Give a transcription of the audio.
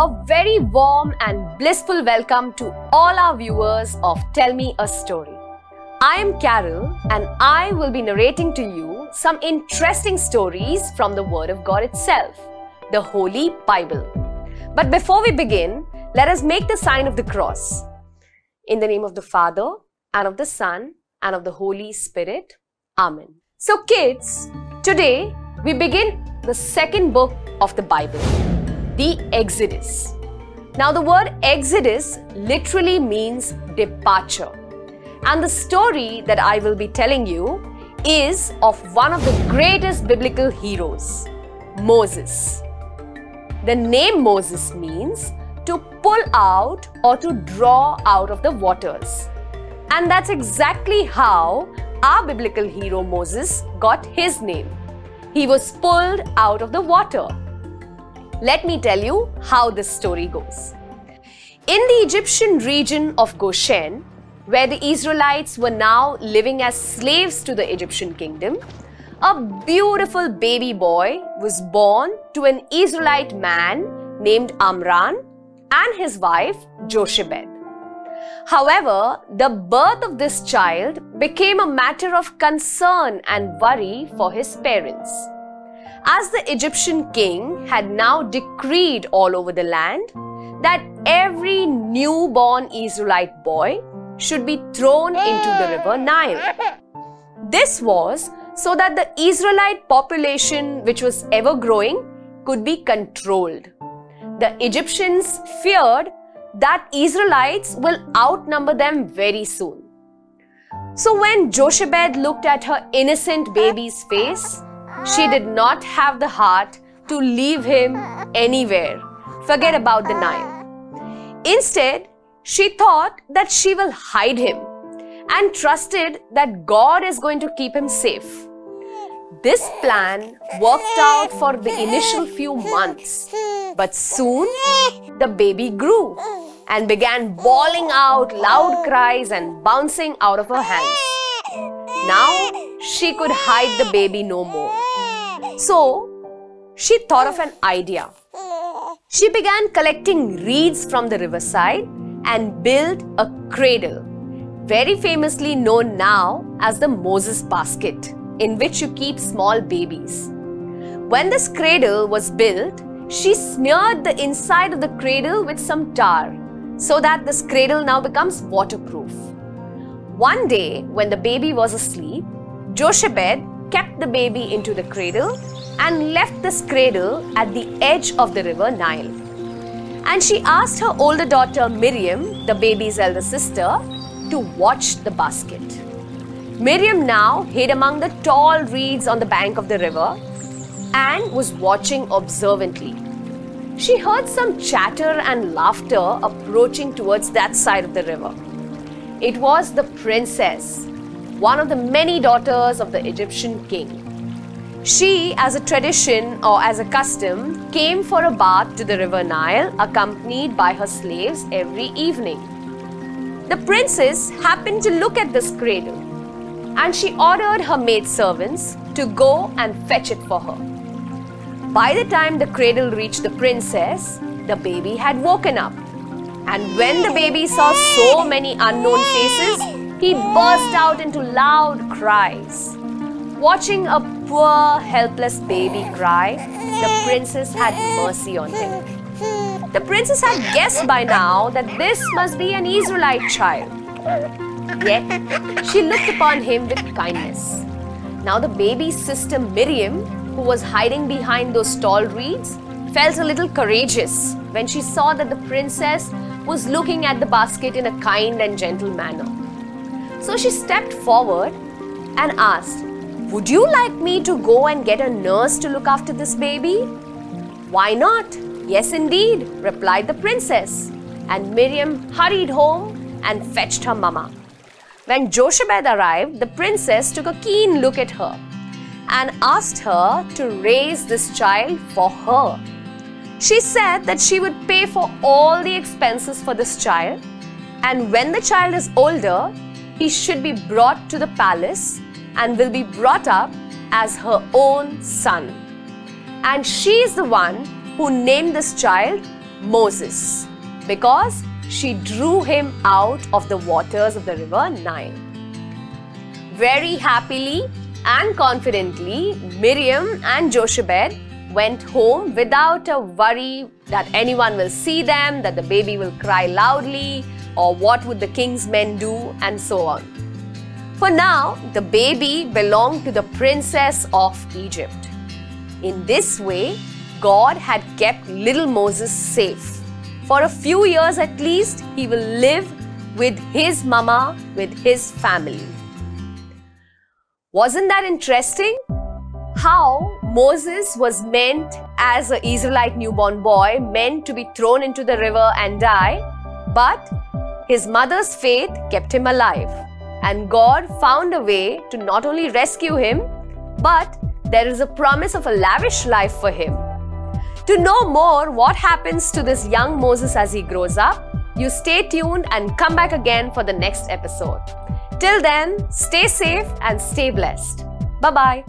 A very warm and blissful welcome to all our viewers of Tell Me a Story. I am Carol and I will be narrating to you some interesting stories from the Word of God itself, the Holy Bible. But before we begin, let us make the sign of the cross. In the name of the Father, and of the Son, and of the Holy Spirit. Amen. So kids, today we begin the second book of the Bible, the Exodus. Now the word Exodus literally means departure. And the story that I will be telling you is of one of the greatest biblical heroes, Moses. The name Moses means to pull out or to draw out of the waters. And that's exactly how our biblical hero Moses got his name. He was pulled out of the water. Let me tell you how this story goes. In the Egyptian region of Goshen, where the Israelites were now living as slaves to the Egyptian kingdom, a beautiful baby boy was born to an Israelite man named Amram and his wife Jochebed. However, the birth of this child became a matter of concern and worry for his parents. As the Egyptian king had now decreed all over the land that every newborn Israelite boy should be thrown into the river Nile. This was so that the Israelite population, which was ever growing, could be controlled. The Egyptians feared that Israelites will outnumber them very soon. So when Jochebed looked at her innocent baby's face, she did not have the heart to leave him anywhere. Forget about the Nile. Instead, she thought that she will hide him and trusted that God is going to keep him safe. This plan worked out for the initial few months, but soon the baby grew and began bawling out loud cries and bouncing out of her hands. Now she could hide the baby no more. So she thought of an idea. She began collecting reeds from the riverside and built a cradle, very famously known now as the Moses basket, in which you keep small babies. When this cradle was built, she smeared the inside of the cradle with some tar so that this cradle now becomes waterproof. One day, when the baby was asleep, Jochebed kept the baby into the cradle and left this cradle at the edge of the river Nile. And she asked her older daughter Miriam, the baby's elder sister, to watch the basket. Miriam now hid among the tall reeds on the bank of the river and was watching observantly. She heard some chatter and laughter approaching towards that side of the river. It was the princess, one of the many daughters of the Egyptian king. She, as a tradition or as a custom, came for a bath to the river Nile accompanied by her slaves every evening. The princess happened to look at this cradle and she ordered her maidservants to go and fetch it for her. By the time the cradle reached the princess, the baby had woken up. And when the baby saw so many unknown faces, he burst out into loud cries. Watching a poor, helpless baby cry, the princess had mercy on him. The princess had guessed by now that this must be an Israelite child. Yet, she looked upon him with kindness. Now the baby's sister Miriam, who was hiding behind those tall reeds, felt a little courageous when she saw that the princess was looking at the basket in a kind and gentle manner. So she stepped forward and asked, "Would you like me to go and get a nurse to look after this baby?" "Why not? Yes, indeed," replied the princess. And Miriam hurried home and fetched her mama. When Jochebed arrived, the princess took a keen look at her and asked her to raise this child for her. She said that she would pay for all the expenses for this child, and when the child is older, he should be brought to the palace and will be brought up as her own son. And she is the one who named this child Moses, because she drew him out of the waters of the river Nile. Very happily and confidently, Miriam and Jochebed went home without a worry that anyone will see them, that the baby will cry loudly, or what would the king's men do, and so on. For now, the baby belonged to the princess of Egypt. In this way, God had kept little Moses safe. For a few years at least, he will live with his mama, with his family. Wasn't that interesting? How Moses was meant as an Israelite newborn boy, meant to be thrown into the river and die, but his mother's faith kept him alive. And God found a way to not only rescue him, but there is a promise of a lavish life for him. To know more what happens to this young Moses as he grows up, you stay tuned and come back again for the next episode. Till then, stay safe and stay blessed. Bye-bye.